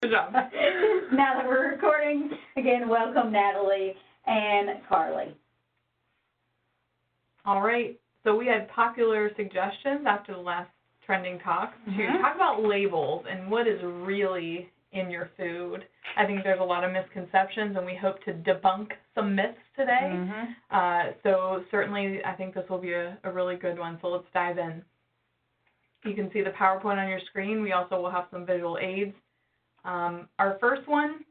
Good job. Now that we're recording, again, welcome Natalie and Karlie. All right. So we had popular suggestions after the last trending talk to talk about labels and what is really in your food. I think there's a lot of misconceptions, and we hope to debunk some myths today. So certainly I think this will be a really good one. So let's dive in. You can see the PowerPoint on your screen. We also will have some visual aids. Our first one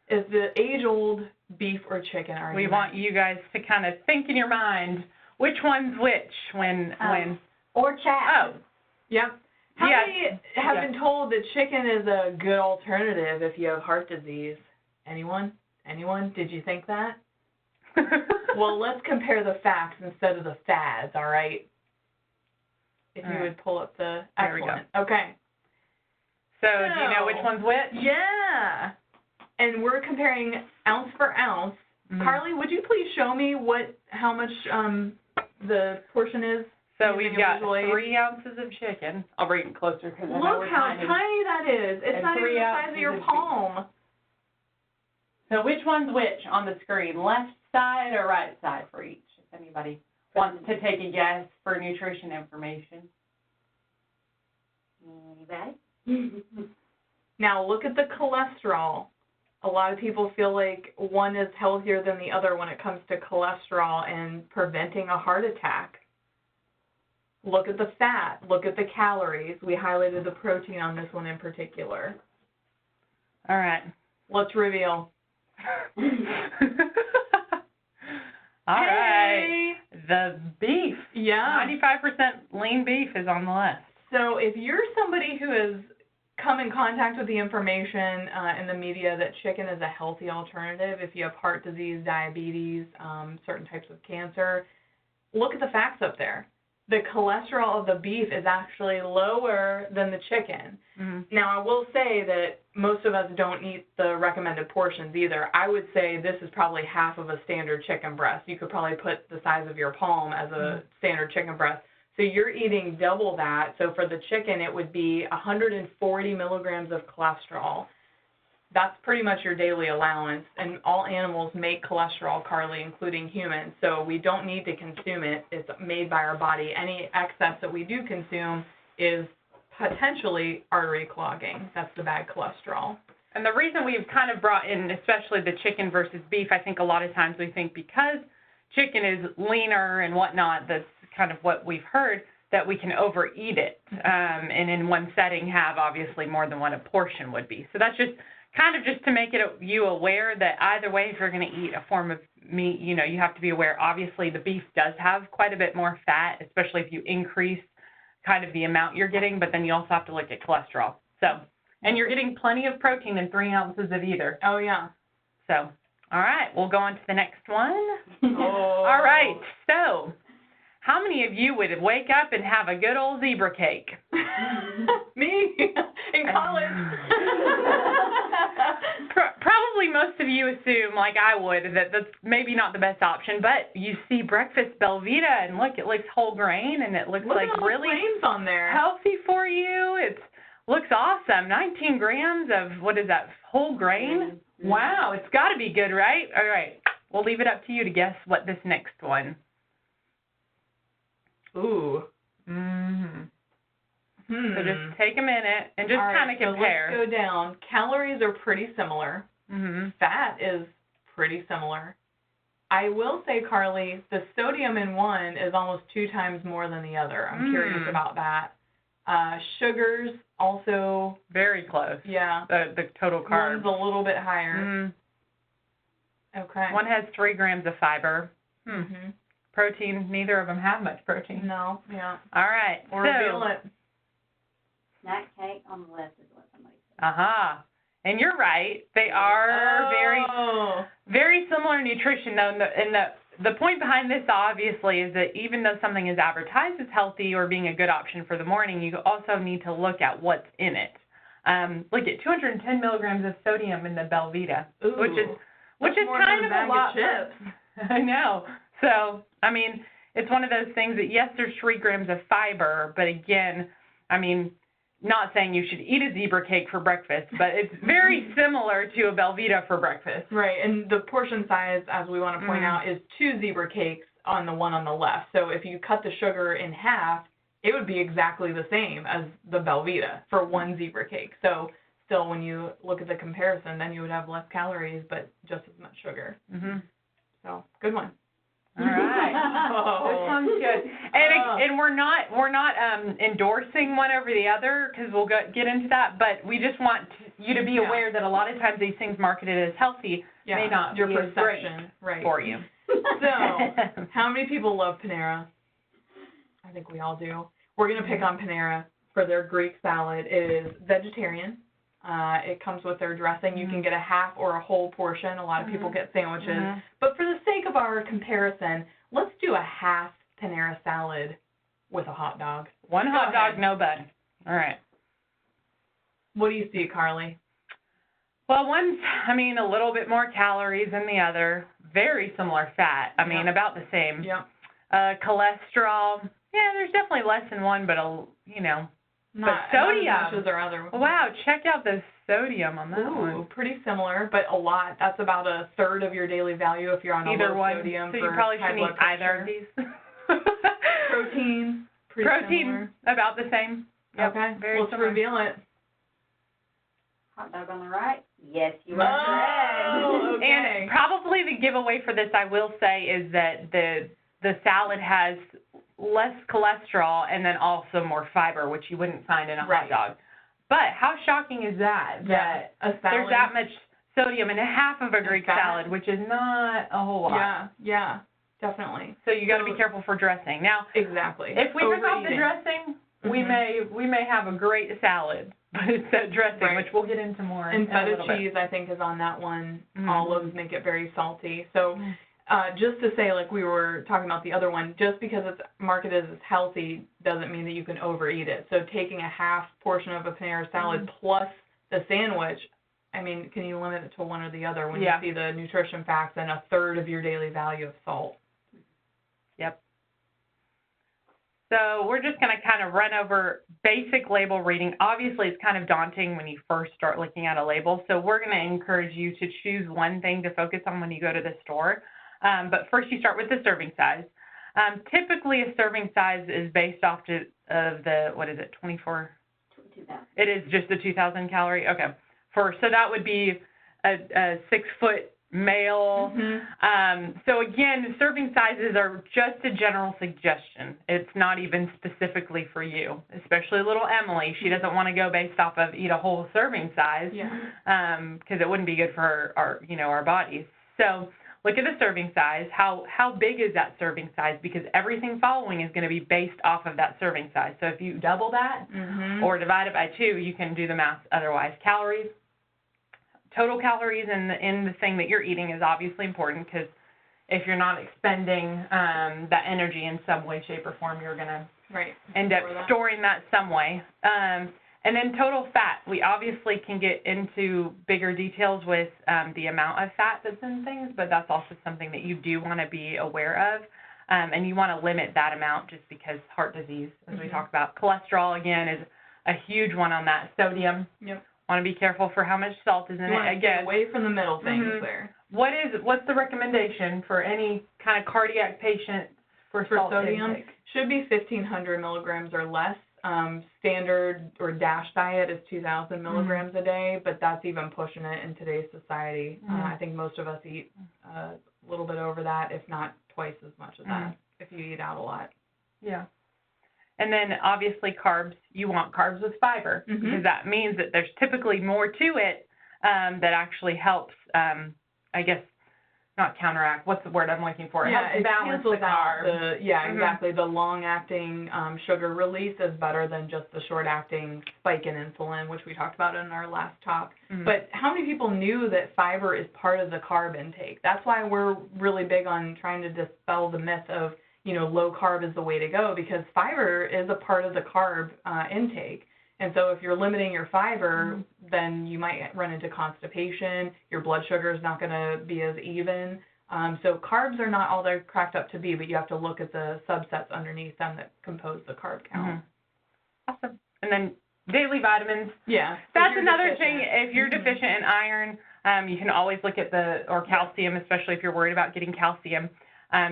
is the age-old beef or chicken argument. We want you guys to kind of think in your mind which one's which when. Or chat. Oh. Yeah. How many have been told that chicken is a good alternative if you have heart disease? Anyone? Did you think that? Well, let's compare the facts instead of the fads, all right? If you would pull up the excellent. Okay. So, do you know which one's which? Yeah. And we're comparing ounce for ounce. Karlie, would you please show me how much the portion is? So we've got 3 ounces of chicken. I'll bring it closer because I know Look we're how tiny that is. It's not even the size of your palm. So which one's which on the screen? Left side or right side for each? If anybody wants to take a guess for nutrition information. Anybody? Now look at the cholesterol. A lot of people feel like one is healthier than the other when it comes to cholesterol and preventing a heart attack. Look at the fat. Look at the calories. We highlighted the protein on this one in particular. All right. Let's reveal. All right. The beef. Yeah. 95% lean beef is on the list. So if you're somebody who has come in contact with the information in the media that chicken is a healthy alternative, if you have heart disease, diabetes, certain types of cancer, look at the facts up there. The cholesterol of the beef is actually lower than the chicken. Now, I will say that most of us don't eat the recommended portions either. I would say this is probably half of a standard chicken breast. You could probably put the size of your palm as a standard chicken breast. So you're eating double that. So for the chicken, it would be 140 milligrams of cholesterol. That's pretty much your daily allowance, and all animals make cholesterol, Karlie, including humans, so we don't need to consume it. It's made by our body. Any excess that we do consume is potentially artery clogging. That's the bad cholesterol. And the reason we've kind of brought in, especially the chicken versus beef, I think a lot of times we think because chicken is leaner and whatnot, that's kind of what we've heard, that we can overeat it, and in one setting have obviously more than one a portion would be. So that's just kind of just to make you aware that either way, if you're going to eat a form of meat, you have to be aware. Obviously, the beef does have quite a bit more fat, especially if you increase kind of the amount you're getting, but then you also have to look at cholesterol. So, and you're getting plenty of protein in 3 ounces of either. Oh, yeah. So, all right, we'll go on to the next one. All right, so how many of you would wake up and have a good old zebra cake? Me, in college. Probably most of you assume, like I would, that that's maybe not the best option, but you see breakfast Belvita, and look, it looks whole grain, and it looks like really on there. healthy for you. It looks awesome. 19 grams of, what is that, whole grain? Wow, it's got to be good, right? All right, we'll leave it up to you to guess what this next one. Ooh. So just take a minute and just kind of compare. So let's go down. Calories are pretty similar. Fat is pretty similar. I will say, Karlie, the sodium in one is almost 2 times more than the other. I'm curious about that. Sugars also very close. Yeah. The total carbs. One's a little bit higher. Okay. One has 3 grams of fiber. Protein, neither of them have much protein. No. Yeah. All right. We'll reveal it. Snack cake on the left is what somebody said. And you're right. They are very similar in nutrition, though. And the point behind this, obviously, is that even though something is advertised as healthy or being a good option for the morning, you also need to look at what's in it. Look at 210 milligrams of sodium in the Belvita, which is kind of a lot. Chips. I know. So, I mean, it's one of those things that, yes, there's 3 grams of fiber, but again, I mean, not saying you should eat a zebra cake for breakfast, but it's very similar to a Belvita for breakfast. Right, and the portion size, as we want to point out, is 2 zebra cakes on the one on the left. So if you cut the sugar in half, it would be exactly the same as the Belvita for 1 zebra cake. So still, when you look at the comparison, then you would have less calories, but just as much sugar. So, good one. All right. That sounds good. And we're not endorsing one over the other, because we'll get into that. But we just want you to be aware that a lot of times these things marketed as healthy may not your be as great right. for you. So, how many people love Panera? I think we all do. We're going to pick on Panera for their Greek salad. It is vegetarian. It comes with their dressing. You can get a half or a whole portion. A lot of people get sandwiches. But for the sake of our comparison, let's do a half Panera salad with a hot dog. One hot dog, no bun. All right. What do you see, Karlie? Well, one's, a little bit more calories than the other. Very similar fat. About the same. Yeah. Cholesterol, there's definitely less in one, but Not sodium. Not as much as our other one. Wow, check out the sodium on that one. Pretty similar, but a lot. That's about a third of your daily value if you're on either a low one. sodium. So for you probably high shouldn't blood eat either of pressure. these. Protein, pretty similar. About the same. Yep, Okay, very let's similar. reveal it. Hot dog on the right? Yes, you are correct. Okay. And probably the giveaway for this, I will say, is that the salad has less cholesterol and then also more fiber, which you wouldn't find in a hot dog. But how shocking is that? That there's that much sodium in half of a Greek salad, which is not a whole lot. Yeah, definitely. So you got to be careful for dressing. Now, exactly. If we took off the dressing, we may have a great salad, but it's that dressing, which we'll get into more. And feta cheese, bit. I think, is on that one. Olives make it very salty. So just to say, like we were talking about the other one, just because it's marketed as healthy doesn't mean that you can overeat it. So taking a half portion of a Panera salad plus the sandwich, can you limit it to one or the other when you see the nutrition facts and a third of your daily value of salt? Yep. So we're just going to kind of run over basic label reading. Obviously, it's kind of daunting when you first start looking at a label, so we're going to encourage you to choose one thing to focus on when you go to the store. But first, you start with the serving size. Typically, a serving size is based off of the, 24? 2,000. It is just the 2,000 calorie? Okay. So that would be a 6-foot male. So again, serving sizes are just a general suggestion. It's not even specifically for you, especially little Emily. She doesn't want to go based off of eat a whole serving size because it wouldn't be good for our bodies. So look at the serving size. How big is that serving size? Because everything following is going to be based off of that serving size. So if you double that or divide it by 2, you can do the math otherwise. Calories. Total calories in the thing that you're eating is obviously important because if you're not expending that energy in some way, shape, or form, you're going to end up storing that some way. And then total fat. We obviously can get into bigger details with the amount of fat that's in things, but that's also something that you do want to be aware of. And you want to limit that amount just because heart disease, as we talked about. Cholesterol, again, is a huge one on that. Sodium. Want to be careful for how much salt is in it. Again, get away from the middle things there. What's the recommendation for any kind of cardiac patient for salt sodium? Intake? Should be 1,500 milligrams or less. Standard or DASH diet is 2,000 milligrams a day, but that's even pushing it in today's society. I think most of us eat a little bit over that, if not twice as much as that, if you eat out a lot. Yeah. And then obviously carbs, you want carbs with fiber because that means that there's typically more to it that actually helps, not counteract, what's the word I'm looking for? It helps balance the carbs. Exactly. The long-acting sugar release is better than just the short-acting spike in insulin, which we talked about in our last talk. But how many people knew that fiber is part of the carb intake? That's why we're really big on trying to dispel the myth of low carb is the way to go, because fiber is a part of the carb intake. And so if you're limiting your fiber, then you might run into constipation. Your blood sugar is not going to be as even. So carbs are not all they're cracked up to be, but you have to look at the subsets underneath them that compose the carb count. Awesome. And then daily vitamins. Yeah. That's another thing. If you're deficient in iron, you can always look at or calcium, especially if you're worried about getting calcium.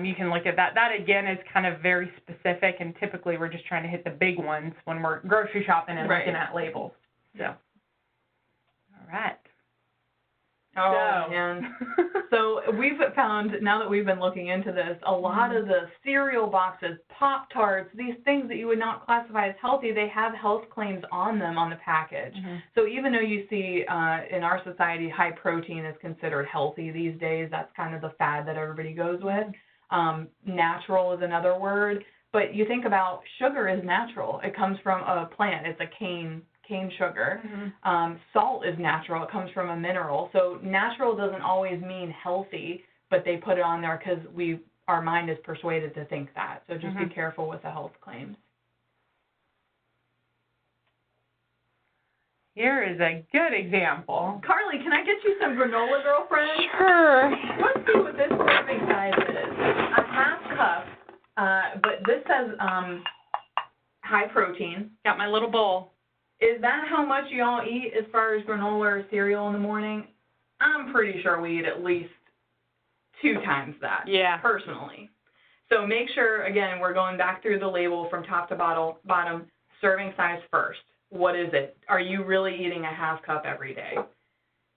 You can look at that. That, again, is kind of very specific, and typically we're just trying to hit the big ones when we're grocery shopping and looking at labels. So, all right. Oh, man. So we've found, now that we've been looking into this, a lot of the cereal boxes, Pop-Tarts, these things that you would not classify as healthy, they have health claims on them on the package. So even though you see in our society high protein is considered healthy these days, that's kind of the fad that everybody goes with. Natural is another word. But you think about sugar is natural. It comes from a plant. It's a cane sugar. Salt is natural. It comes from a mineral. So natural doesn't always mean healthy, but they put it on there because our mind is persuaded to think that. So just be careful with the health claims. Here is a good example. Karlie, can I get you some granola, girlfriend? Sure. Let's see what this serving size is. A half cup, but this says high protein. Got my little bowl. Is that how much y'all eat as far as granola or cereal in the morning? I'm pretty sure we eat at least 2 times that, personally. So make sure, again, we're going back through the label from top to bottom, serving size first. What is it? Are you really eating a half cup every day?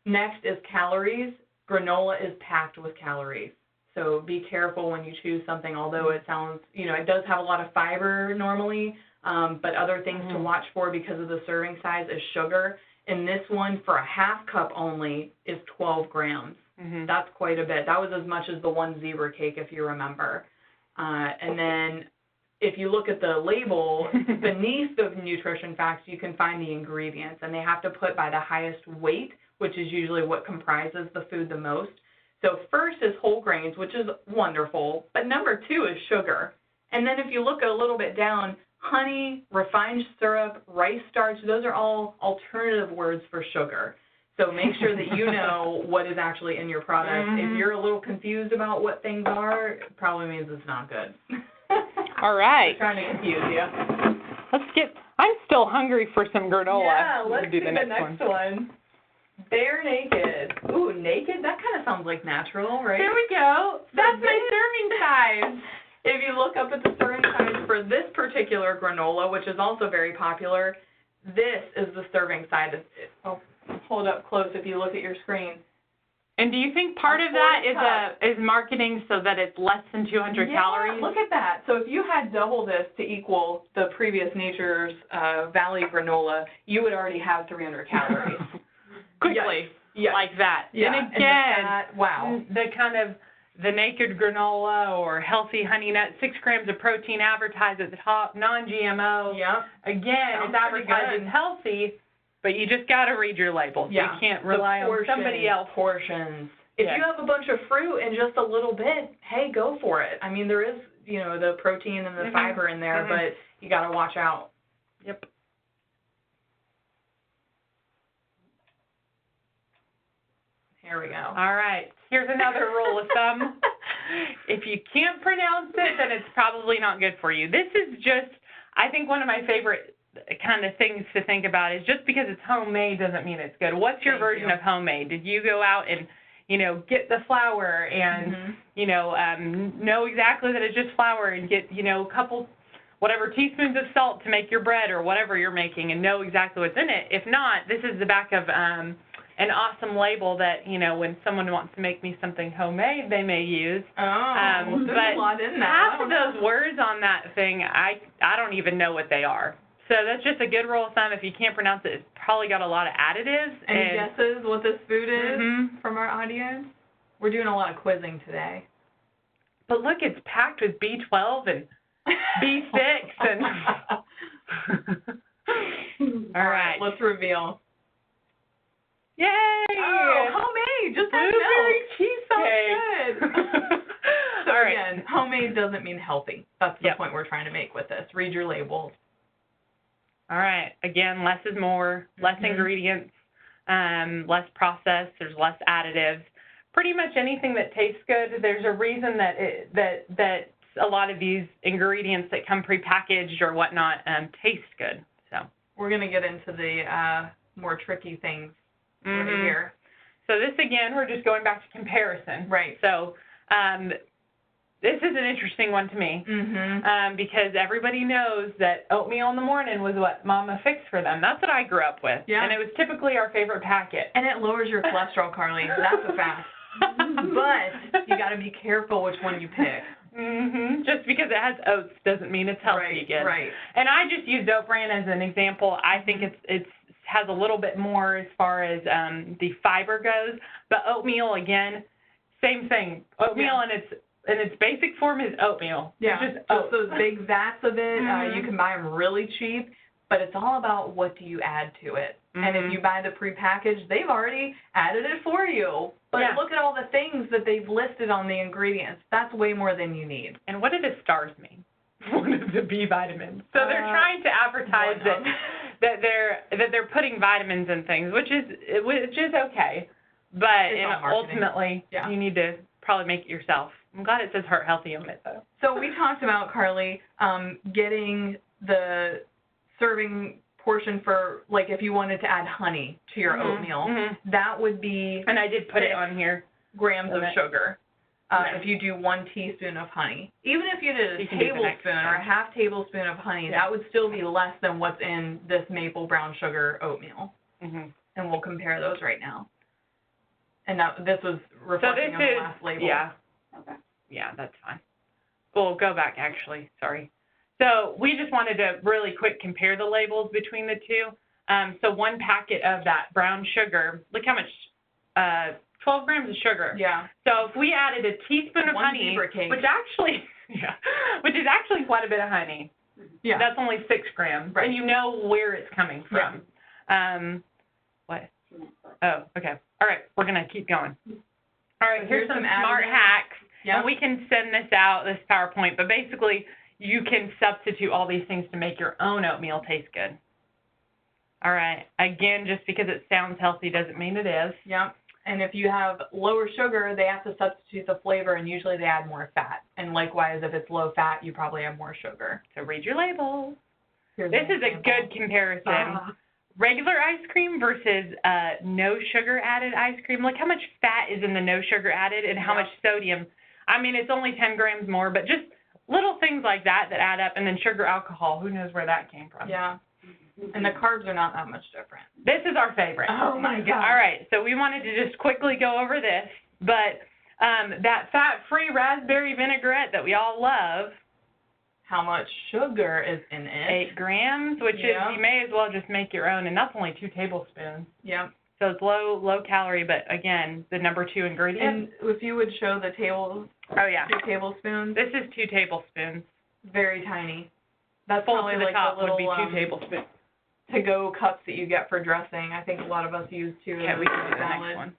Next is calories. Granola is packed with calories. So be careful when you choose something, although it sounds, it does have a lot of fiber normally. But other things to watch for because of the serving size is sugar. And this one, for a half cup only, is 12 grams. That's quite a bit. That was as much as the one zebra cake, if you remember. And then if you look at the label, beneath the nutrition facts, you can find the ingredients. And they have to put by the highest weight, which is usually what comprises the food the most. So first is whole grains, which is wonderful. But number 2 is sugar. And then if you look a little bit down, honey, refined syrup, rice starch, those are all alternative words for sugar. So make sure that you know what is actually in your product. If you're a little confused about what things are, it probably means it's not good. All right. I'm trying to confuse you. I'm still hungry for some granola. Yeah, let's do the next one. Bare naked. Ooh, naked? That kind of sounds like natural, right? There we go. That's my serving size. If you look up at the serving size for this particular granola, which is also very popular, this is the serving size. Hold up close if you look at your screen. And do you think part of that is marketing so that it's less than 200 calories? Look at that. So if you had double this to equal the previous Nature's Valley granola, you would already have 300 calories. Quickly, like that. Yeah. And again, wow. The naked granola or healthy honey nut, 6 grams of protein advertised at the top, non-GMO. Yep. Again, it's advertised as healthy, but you just got to read your labels. Yeah. You can't rely on somebody else. Portions. If you have a bunch of fruit and just a little bit, hey, go for it. I mean, there is, the protein and the fiber in there, but you got to watch out. Yep. Here we go. All right. Here's another rule of thumb. If you can't pronounce it, then it's probably not good for you. This is just, I think, one of my favorite kind of things to think about is just because it's homemade doesn't mean it's good. What's your version of homemade? Did you go out and, get the flour and, know exactly that it's just flour and get, a couple, whatever, teaspoons of salt to make your bread or whatever you're making and know exactly what's in it? If not, this is the back of an awesome label that, when someone wants to make me something homemade, they may use. There's a lot in that. Half of those words on that thing, I don't even know what they are. So that's just a good rule of thumb. If you can't pronounce it, it's probably got a lot of additives. Any guesses what this food is from our audience? We're doing a lot of quizzing today. But look, it's packed with B12 and B6 and... All right. Let's reveal. Yay! Oh, homemade, just like blueberry cheesecake. So good. So all right. Again, homemade doesn't mean healthy. That's the point we're trying to make with this. Read your labels. All right. Again, less is more. Less ingredients, less processed. There's less additives. Pretty much anything that tastes good. There's a reason that a lot of these ingredients that come prepackaged or whatnot taste good. So. we're going to get into the more tricky things right here. So this, again, we're just going back to comparison. Right. So this is an interesting one to me because everybody knows that oatmeal in the morning was what Mama fixed for them. That's what I grew up with. Yeah. And it was typically our favorite packet. And it lowers your cholesterol, Karlie. That's a fact. But you got to be careful which one you pick. Just because it has oats doesn't mean it's healthy again. Right. And I just used Oat Bran as an example. I think it's has a little bit more as far as the fiber goes. But oatmeal, again, same thing. Oatmeal in its basic form is oatmeal. Yeah. It's just oats. Those big vats of it, you can buy them really cheap. But it's all about what do you add to it. And if you buy the prepackaged, they've already added it for you. But look at all the things that they've listed on the ingredients. That's way more than you need. And what do the stars mean? One of the B vitamins. So they're trying to advertise that they're putting vitamins in things, which is okay. But ultimately, you need to probably make it yourself. I'm glad it says heart healthy on it, though. So we talked about, Karlie, getting the serving portion for, like, if you wanted to add honey to your oatmeal, that would be... And I did put it on here. ...grams of sugar. If you do 1 teaspoon of honey. Even if you did a tablespoon or a half tablespoon of honey, that would still be less than what's in this maple brown sugar oatmeal. And we'll compare those right now. And now this was reflecting on the last label. Yeah. Okay. Yeah, that's fine. We'll go back, actually. Sorry. So we just wanted to really quick compare the labels between the two. So 1 packet of that brown sugar, look how much, 12 grams of sugar. Yeah. So if we added a teaspoon of honey, which is actually quite a bit of honey. Yeah. That's only 6 grams. Right. And you know where it's coming from. Yeah. What? Oh, okay. All right, we're going to keep going. All right, here's some smart hacks. Yep. And we can send this out, this PowerPoint, but basically you can substitute all these things to make your own oatmeal taste good. All right. Again, just because it sounds healthy doesn't mean it is. Yep. And if you have lower sugar, they have to substitute the flavor, and usually they add more fat. And likewise, if it's low fat, you probably have more sugar. So read your labels. This is a good comparison. Regular ice cream versus no sugar added ice cream. Look how much fat is in the no sugar added and how much sodium. I mean, it's only 10 grams more, but just little things like that add up. And then sugar alcohol, who knows where that came from. Yeah. And the carbs are not that much different. This is our favorite. Oh, my God. All right, so we wanted to just quickly go over this. But that fat-free raspberry vinaigrette that we all love. How much sugar is in it? 8 grams, which is, you may as well just make your own, and that's only 2 tablespoons. Yeah. So it's low calorie, but again, the number 2 ingredient. And if you would show the 2 tablespoons. This is 2 tablespoons. Very tiny. That's full probably to the like top the little would be 2 tablespoons. To-go cups that you get for dressing. I think a lot of us use too. Yeah, we can do the next one.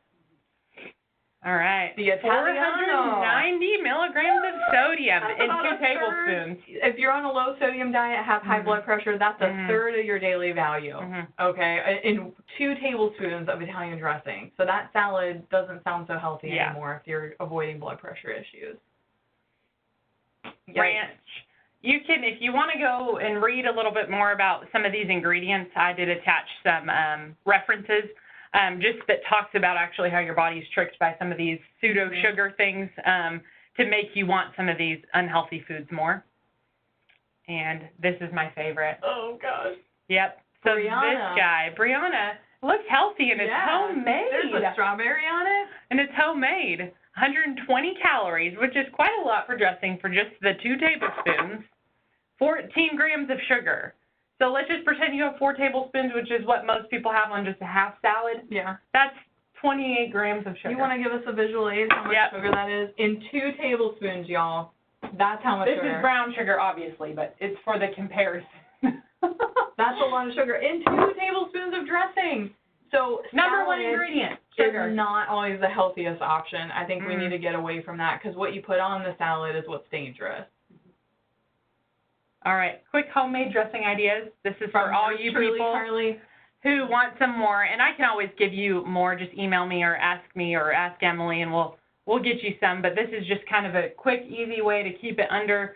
All right. The Italiano. 490 milligrams of sodium in 2 tablespoons. If you're on a low sodium diet, have high blood pressure, that's a third of your daily value. Okay, in 2 tablespoons of Italian dressing. So that salad doesn't sound so healthy anymore if you're avoiding blood pressure issues. Ranch. You can, if you want to go and read a little bit more about some of these ingredients, I did attach some references. Just that talks about actually how your body's tricked by some of these pseudo sugar things to make you want some of these unhealthy foods more. And this is my favorite. Oh gosh. Yep. So this guy, Brianna, looks healthy and it's homemade. There's a strawberry on it. And it's homemade. 120 calories, which is quite a lot for dressing for just the 2 tablespoons. 14 grams of sugar. So let's just pretend you have 4 tablespoons, which is what most people have on just a half salad. Yeah. That's 28 grams of sugar. You want to give us a visual aid how much sugar that is? In 2 tablespoons, y'all. That's how much sugar. This is brown sugar, obviously, but it's for the comparison. That's a lot of sugar. In 2 tablespoons of dressing. So number 1 ingredient, sugar. Is not always the healthiest option. I think we need to get away from that because what you put on the salad is what's dangerous. All right, quick homemade dressing ideas. This is for all you people Karlie, who want some more, and I can always give you more. Just email me or ask Emily, and we'll get you some. But this is just kind of a quick, easy way to keep it under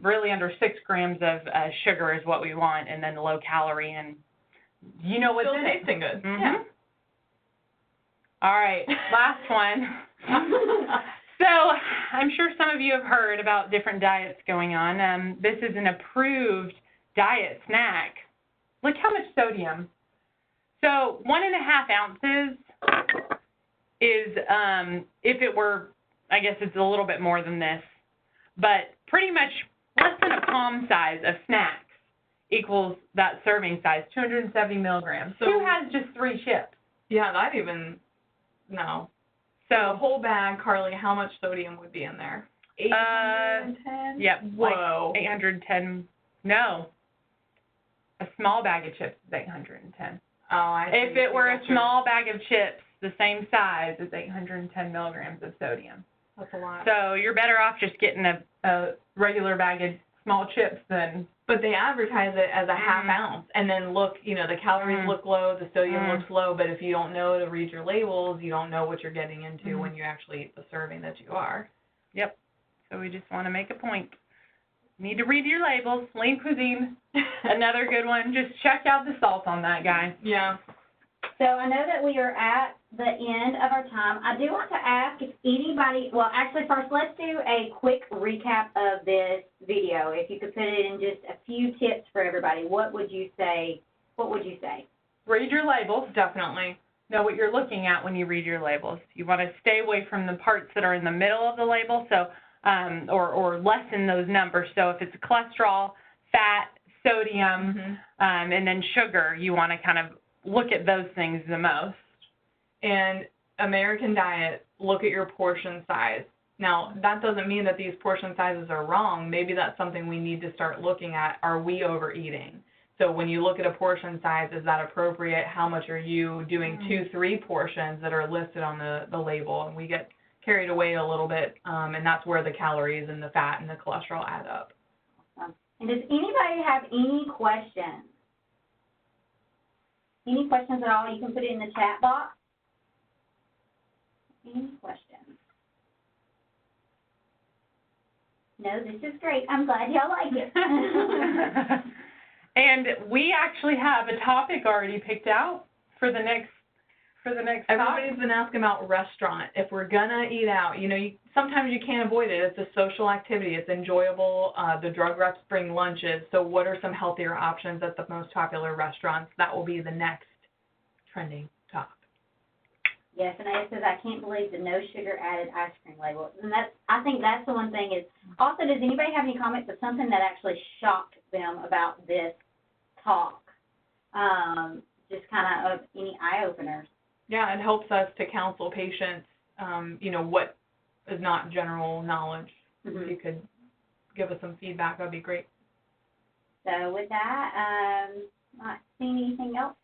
Really under 6 grams of sugar is what we want, and then low calorie, and you know what's Still in it. tasting good. Mm-hmm. Yeah. All right, last one. So I'm sure some of you have heard about different diets going on. This is an approved diet snack. Look how much sodium. So 1.5 ounces is, if it were, I guess it's a little bit more than this, but pretty much less than a palm size of snacks equals that serving size, 270 milligrams. So, who has just 3 chips? Yeah, not even, no. So a whole bag, Karlie, how much sodium would be in there? 810? Yep. Whoa. Like 810. No. A small bag of chips is 810. Oh, I see. If it were a Gotcha. small bag of chips, the same size is 810 milligrams of sodium. That's a lot. So you're better off just getting a regular bag of small chips than. But they advertise it as a half ounce, and then look, the calories look low, the sodium looks low, but if you don't know to read your labels, you don't know what you're getting into when you actually eat the serving that you are. Yep. So we just want to make a point. Need to read your labels. Lean cuisine, another good one. Just check out the salt on that, guy. Yeah. So I know that we are at the end of our time. I do want to ask if anybody, well, actually first let's do a quick recap of this video. If you could put it in just a few tips for everybody, what would you say? Read your labels. Definitely. Know what you're looking at when you read your labels. You want to stay away from the parts that are in the middle of the label, so or lessen those numbers. So if it's cholesterol, fat, sodium, and then sugar, you want to kind of look at those things the most. And American diet, look at your portion size. Now, that doesn't mean that these portion sizes are wrong. Maybe that's something we need to start looking at. Are we overeating? So when you look at a portion size, is that appropriate? How much are you doing 2-3 portions that are listed on the label? And we get carried away a little bit, and that's where the calories and the fat and the cholesterol add up. And does anybody have any questions? Any questions at all? You can put it in the chat box. Any questions? No, this is great. I'm glad y'all like it. And we actually have a topic already picked out for the next Everybody's been asking about restaurant. If we're gonna eat out, sometimes you can't avoid it. It's a social activity. It's enjoyable. The drug reps bring lunches. So what are some healthier options at the most popular restaurants? That will be the next trending topic. Yes, and it says, I can't believe the no sugar added ice cream label. And I think that's the one thing is, also, does anybody have any comments of something that actually shocked them about this talk? Just kind of any eye-openers. Yeah, it helps us to counsel patients, what is not general knowledge. If you could give us some feedback, that would be great. So with that, not seeing anything else.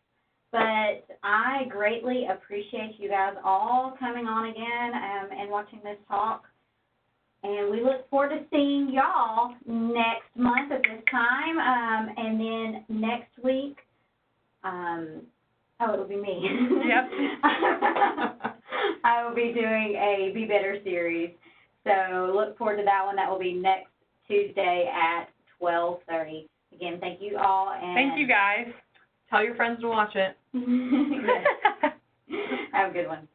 But I greatly appreciate you guys all coming on again and watching this talk. And we look forward to seeing y'all next month at this time. And then next week, it'll be me. Yep. I will be doing a Be Better series. So look forward to that one. That will be next Tuesday at 12:30. Again, thank you all. And thank you, guys. Tell your friends to watch it. Yes. Have a good one.